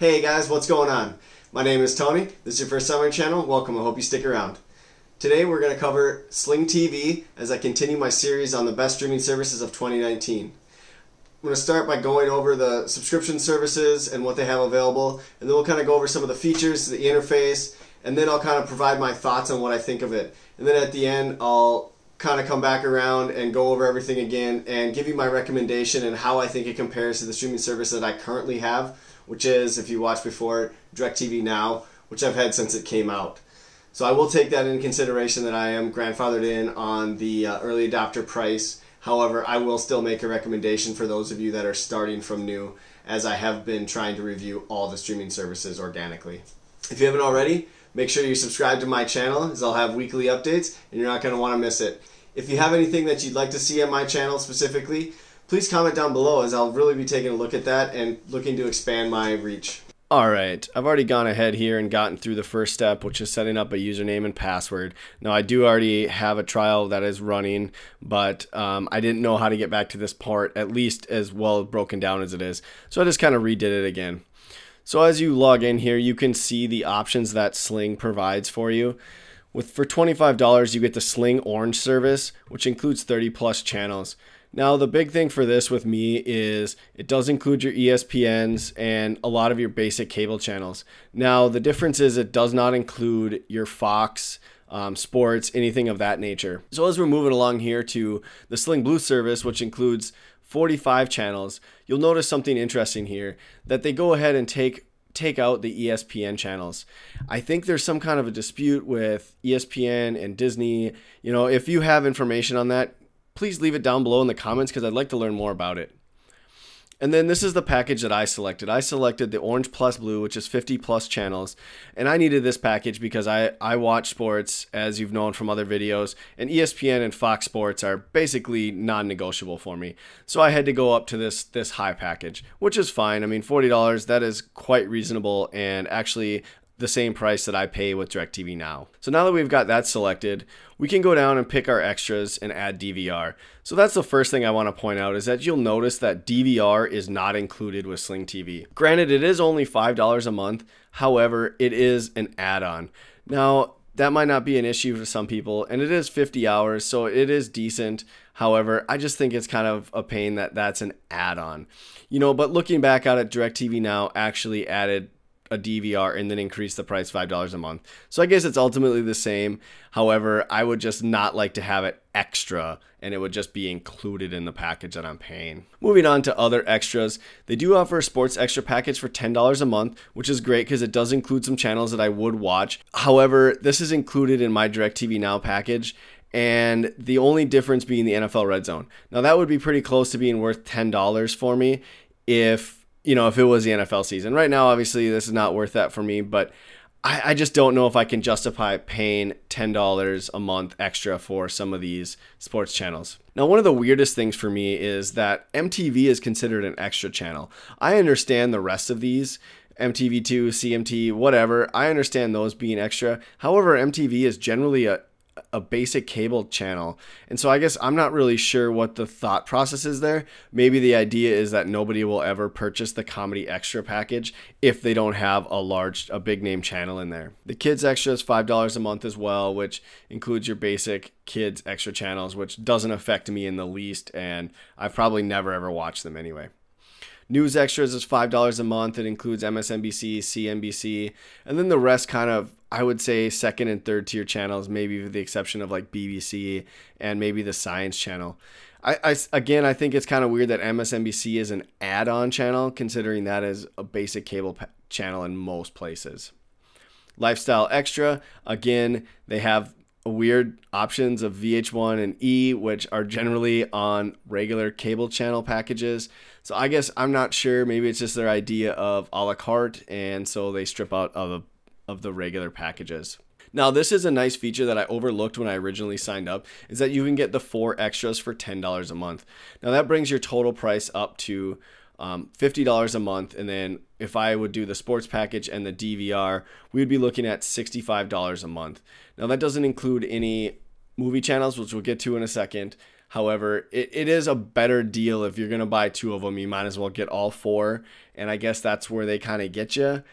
Hey guys, what's going on? My name is Tony. This is your first time on my channel. Welcome. I hope you stick around. Today we're going to cover Sling TV as I continue my series on the best streaming services of 2019. I'm going to start by going over the subscription services and what they have available, and then we'll kind of go over some of the features, the interface, and then I'll kind of provide my thoughts on what I think of it. And then at the end I'll kind of come back around and go over everything again and give you my recommendation and how I think it compares to the streaming service that I currently have, which is, if you watched before, DirecTV Now, which I've had since it came out. So I will take that into consideration that I am grandfathered in on the early adopter price. However, I will still make a recommendation for those of you that are starting from new, as I have been trying to review all the streaming services organically. If you haven't already, make sure you subscribe to my channel, as I'll have weekly updates and you're not going to want to miss it. If you have anything that you'd like to see on my channel specifically, please comment down below, as I'll really be taking a look at that and looking to expand my reach. Alright, I've already gone ahead here and gotten through the first step, which is setting up a username and password. Now I do already have a trial that is running, but I didn't know how to get back to this part, at least as well broken down as it is. So I just kind of redid it again. So as you log in here, you can see the options that Sling provides for you. For $25, you get the Sling Orange service, which includes 30+ channels. Now, the big thing for this with me is it does include your ESPNs and a lot of your basic cable channels. Now, the difference is it does not include your Fox, sports, anything of that nature. So as we're moving along here to the Sling Blue service, which includes 45 channels, you'll notice something interesting here, that they go ahead and take out the ESPN channels. I think there's some kind of a dispute with ESPN and Disney. You know, if you have information on that, please leave it down below in the comments, because I'd like to learn more about it. And then this is the package that I selected. I selected the Orange Plus Blue, which is 50+ channels. And I needed this package because I watch sports, as you've known from other videos, and ESPN and Fox Sports are basically non-negotiable for me. So I had to go up to this high package, which is fine. I mean, $40, that is quite reasonable, and actually the same price that I pay with DirecTV Now. So now that we've got that selected, we can go down and pick our extras and add DVR. So that's the first thing I want to point out, is that you'll notice that DVR is not included with Sling TV. Granted, it is only $5 a month. However, it is an add-on. Now, that might not be an issue for some people, and it is 50 hours, so it is decent. However, I just think it's kind of a pain that that's an add-on. You know, but looking back at it, DirecTV Now actually added a DVR and then increase the price $5 a month. So I guess it's ultimately the same. However, I would just not like to have it extra, and it would just be included in the package that I'm paying. Moving on to other extras, they do offer a sports extra package for $10 a month, which is great because it does include some channels that I would watch. However, this is included in my DirecTV Now package, and the only difference being the NFL Red Zone. Now that would be pretty close to being worth $10 for me if it was the NFL season. Right now, obviously, this is not worth that for me, but I just don't know if I can justify paying $10 a month extra for some of these sports channels. Now, one of the weirdest things for me is that MTV is considered an extra channel. I understand the rest of these, MTV2, CMT, whatever, I understand those being extra. However, MTV is generally a basic cable channel, and so I guess I'm not really sure what the thought process is there. Maybe the idea is that nobody will ever purchase the comedy extra package if they don't have a big name channel in there. The kids extra is $5 a month as well, which includes your basic kids extra channels, which doesn't affect me in the least, and I've probably never ever watched them anyway. News extras is $5 a month. It includes MSNBC, CNBC, and then the rest kind of, I would say, second and third tier channels, maybe with the exception of like BBC and maybe the Science Channel. Again, I think it's kind of weird that MSNBC is an add-on channel, considering that is a basic cable channel in most places. Lifestyle Extra, again, they have weird options of VH1 and E, which are generally on regular cable channel packages. So I guess I'm not sure. Maybe it's just their idea of a la carte, and so they strip out of the regular packages. Now, this is a nice feature that I overlooked when I originally signed up, is that you can get the 4 extras for $10 a month. Now, that brings your total price up to $50 a month, and then if I would do the sports package and the DVR, we would be looking at $65 a month. Now, that doesn't include any movie channels, which we'll get to in a second. However, it is a better deal if you're going to buy 2 of them. You might as well get all 4. And I guess that's where they kind of get you.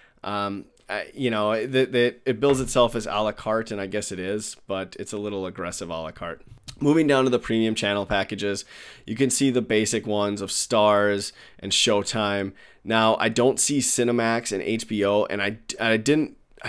You know, it bills itself as a la carte, and I guess it is, but it's a little aggressive a la carte. Moving down to the premium channel packages, you can see the basic ones of Stars and Showtime. Now, I don't see Cinemax and HBO, and I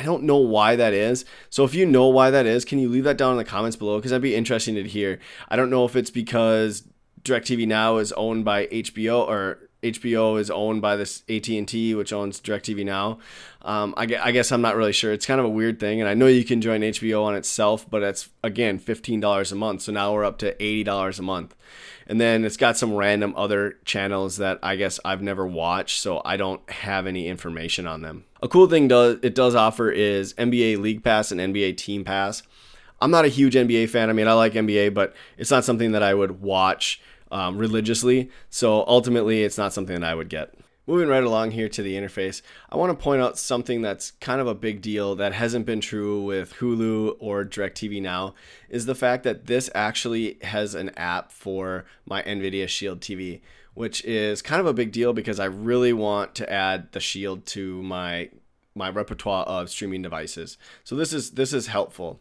don't know why that is. So if you know why that is, can you leave that down in the comments below? Because that'd be interesting to hear. I don't know if it's because DirecTV Now is owned by HBO, or HBO is owned by this AT&T, which owns DirecTV Now. I guess I'm not really sure. It's kind of a weird thing, and I know you can join HBO on itself, but it's, again, $15 a month. So now we're up to $80 a month. And then it's got some random other channels that I guess I've never watched, so I don't have any information on them. A cool thing it does offer is NBA League Pass and NBA Team Pass. I'm not a huge NBA fan. I mean, I like NBA, but it's not something that I would watch religiously. So ultimately, it's not something that I would get. Moving right along here to the interface, I want to point out something that's kind of a big deal that hasn't been true with Hulu or DirecTV Now, is the fact that this actually has an app for my NVIDIA Shield TV, which is kind of a big deal because I really want to add the Shield to my repertoire of streaming devices. So this is helpful.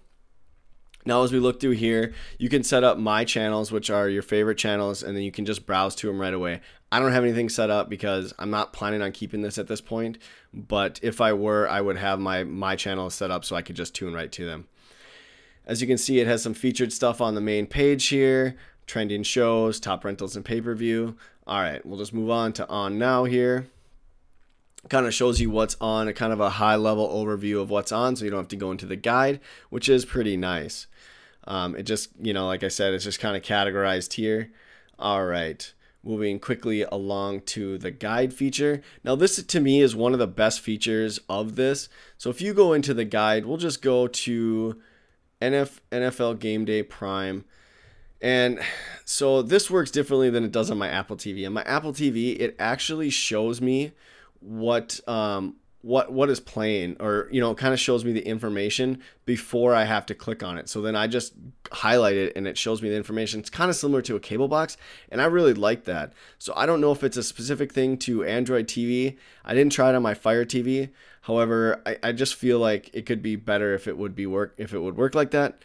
Now, as we look through here, you can set up my channels, which are your favorite channels, and then you can just browse to them right away. I don't have anything set up because I'm not planning on keeping this at this point, but if I were, I would have my channels set up so I could just tune right to them. As you can see, it has some featured stuff on the main page here, trending shows, top rentals, and pay-per-view. All right, we'll just move on to On Now here. Kind of shows you what's on, a kind of a high-level overview of what's on, so you don't have to go into the guide, which is pretty nice. It just, you know, like I said, it's just kind of categorized here. All right, moving quickly along to the guide feature. Now, this to me is one of the best features of this. So if you go into the guide, we'll just go to NFL Game Day Prime. And so this works differently than it does on my Apple TV. On my Apple TV, it actually shows me what is playing, or, you know, it kind of shows me the information before I have to click on it. So then I just highlight it and it shows me the information. It's kind of similar to a cable box, and I really like that. So I don't know if it's a specific thing to Android TV. I didn't try it on my Fire TV. However, I just feel like it could be better if it would work like that.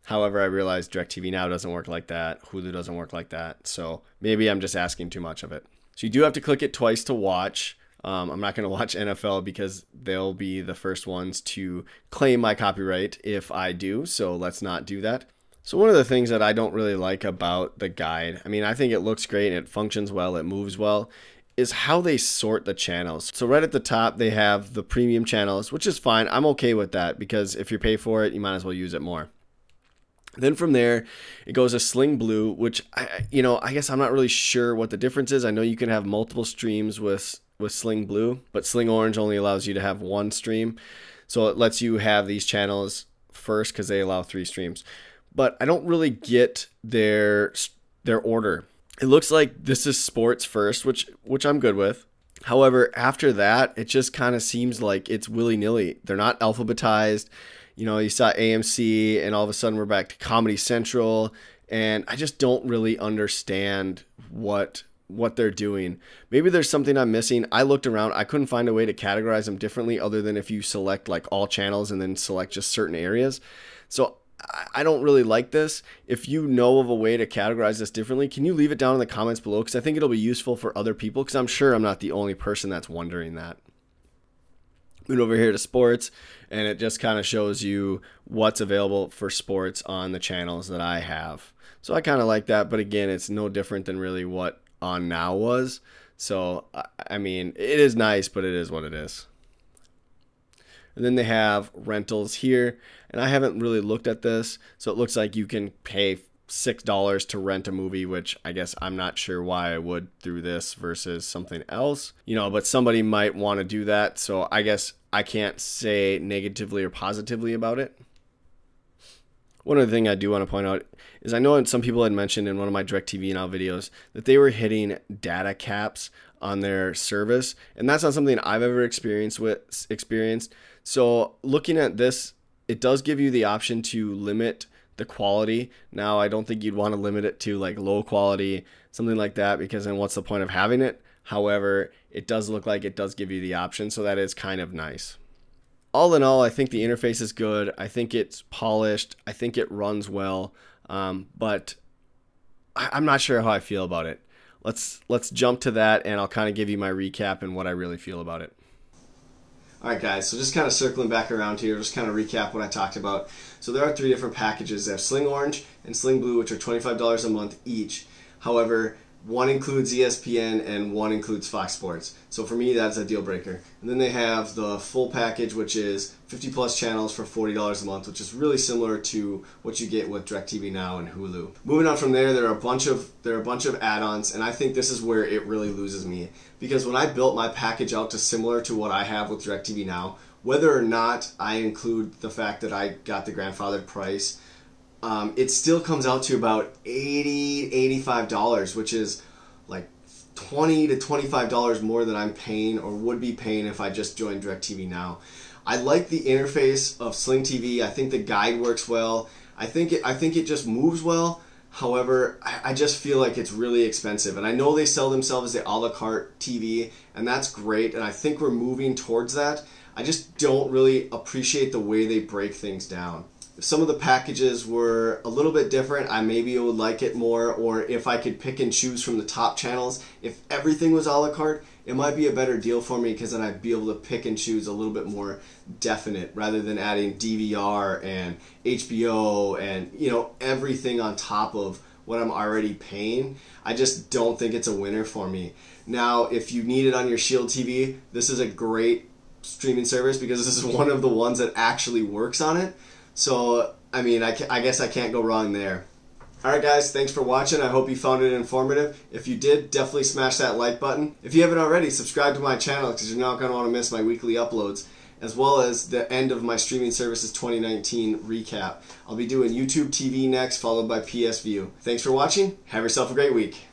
However, I realize DirecTV Now doesn't work like that. Hulu doesn't work like that. So maybe I'm just asking too much of it. So you do have to click it twice to watch. I'm not going to watch NFL because they'll be the first ones to claim my copyright if I do, so let's not do that. So one of the things that I don't really like about the guide, I mean, I think it looks great and it functions well, it moves well, is how they sort the channels. So right at the top, they have the premium channels, which is fine. I'm okay with that because if you pay for it, you might as well use it more. Then from there, it goes to Sling Blue, which, I guess I'm not really sure what the difference is. I know you can have multiple streams with Sling Blue, but Sling Orange only allows you to have one stream. So it lets you have these channels first because they allow 3 streams. But I don't really get their order. It looks like this is sports first, which I'm good with. However, after that, it just kind of seems like it's willy-nilly. They're not alphabetized. You know, you saw AMC, and all of a sudden we're back to Comedy Central, and I just don't really understand what they're doing. Maybe there's something I'm missing. I looked around. I couldn't find a way to categorize them differently other than if you select like all channels and then select just certain areas. So I don't really like this. If you know of a way to categorize this differently, can you leave it down in the comments below? Because I think it'll be useful for other people, because I'm sure I'm not the only person that's wondering that. Move over here to sports, and it just kind of shows you what's available for sports on the channels that I have. So I kind of like that, but again, it's no different than really what On Now was. So I mean, it is nice, but it is what it is. And then they have rentals here, and I haven't really looked at this, so it looks like you can pay $6 to rent a movie, which I guess I'm not sure why I would through this versus something else, you know, but somebody might want to do that. So I guess I can't say negatively or positively about it. One other thing I do want to point out is I know some people had mentioned in one of my DirecTV Now videos that they were hitting data caps on their service, and that's not something I've ever experienced. So looking at this, it does give you the option to limit the quality. Now, I don't think you'd want to limit it to like low quality, something like that, because then what's the point of having it? However, it does look like it does give you the option, so that is kind of nice. All in all, I think the interface is good. I think it's polished. I think it runs well, but I'm not sure how I feel about it. Let's jump to that, and I'll kind of give you my recap and what I really feel about it. Alright guys, so just kind of circling back around here, just kind of recap what I talked about. So there are 3 different packages. They have Sling Orange and Sling Blue, which are $25 a month each. However, one includes ESPN and one includes Fox Sports. So for me, that's a deal breaker. And then they have the full package, which is 50 plus channels for $40 a month, which is really similar to what you get with DirecTV Now and Hulu. Moving on from there, there are a bunch of add-ons, and I think this is where it really loses me. Because when I built my package out to similar to what I have with DirecTV Now, whether or not I include the fact that I got the grandfathered price, it still comes out to about $80, $85, which is like $20 to $25 more than I'm paying or would be paying if I just joined DirecTV Now. I like the interface of Sling TV. I think the guide works well. I think it just moves well. However, I just feel like it's really expensive. And I know they sell themselves as the a la carte TV, and that's great. And I think we're moving towards that. I just don't really appreciate the way they break things down. If some of the packages were a little bit different, I maybe would like it more, or if I could pick and choose from the top channels, if everything was a la carte, it might be a better deal for me because then I'd be able to pick and choose a little bit more definite rather than adding DVR and HBO and, you know, everything on top of what I'm already paying. I just don't think it's a winner for me. Now, if you need it on your Shield TV, this is a great streaming service because this is one of the ones that actually works on it. So, I mean, I guess I can't go wrong there. Alright guys, thanks for watching. I hope you found it informative. If you did, definitely smash that like button. If you haven't already, subscribe to my channel because you're not going to want to miss my weekly uploads, as well as the end of my streaming services 2019 recap. I'll be doing YouTube TV next, followed by PS View. Thanks for watching. Have yourself a great week.